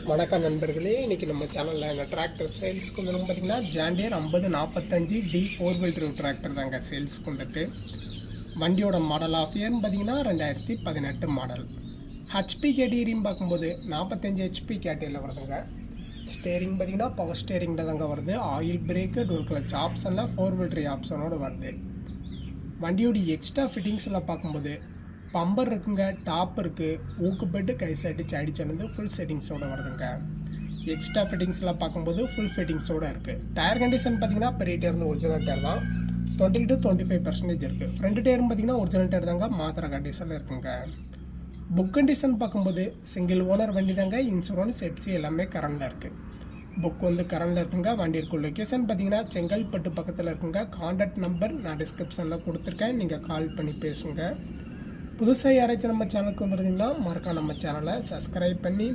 வணக்கம் நண்பர்களே, இன்றைக்கி நம்ம சேனலில் இந்த டிராக்டர் சேல்ஸ்க்கு வந்து பார்த்திங்கன்னா John Deere 5045 D 4 wheel drive tractor தாங்க சேல்ஸ்க்கு வந்துட்டு. வண்டியோட மாடல் ஆஃப் இயர்னு பார்த்திங்கன்னா 2018 மாடல். ஹெச்பி கேட்டகரின்னு பார்க்கும்போது 45 ஹெச்பி கேட்டகரியில் வருதுங்க. ஸ்டேரிங் பார்த்திங்கன்னா பவர் ஸ்டேரிங்கில் தாங்க வருது. ஆயில் பிரேக்கு, டூல் கிளச் ஆப்ஷனில் 4 வீல் டிரைவ் ஆப்ஷனோடு வருது. வண்டியோட எக்ஸ்ட்ரா ஃபிட்டிங்ஸில் பார்க்கும்போது பம்பர் இருக்குங்க, டாப் இருக்குது, ஊக்கு பெட்டு, கை சைட்டு அடிச்சது ஃபுல் செட்டிங்ஸோடு வருதுங்க. எக்ஸ்ட்ரா ஃபிட்டிங்ஸில் பார்க்கும்போது ஃபுல் ஃபிட்டிங்ஸோடு இருக்குது. டயர் கண்டிஷன் பார்த்திங்கன்னா பெரிய டயர் வந்து ஒரிஜினல் டயர் தான், 20 to 25% இருக்குது. ஃப்ரண்ட் டயர்னு பார்த்திங்கன்னா ஒரிஜினல் டயர் தாங்க, மாத்திர கண்டிஷனில் இருக்குங்க. புக் கண்டிஷன் பார்க்கும்போது சிங்கிள் ஓனர் வண்டி தாங்க, இன்சூரன்ஸ் எப்சி எல்லாமே கரண்டில் இருக்குது. புக் வந்து கரண்டில் இருக்குங்க. வண்டி இருக்கும் லொக்கேஷன் பார்த்திங்கன்னா செங்கல்பட்டு பக்கத்தில் இருக்குங்க. கான்டாக்ட் நம்பர் நான் டிஸ்கிரிப்ஷனில் கொடுத்துருக்கேன், நீங்கள் கால் பண்ணி பேசுங்க. புதுசாக யாராச்சும் நம்ம சேனலுக்கு வந்துருந்தீங்கன்னா மறக்காம நம்ம சேனலை சப்ஸ்கிரைப் பண்ணி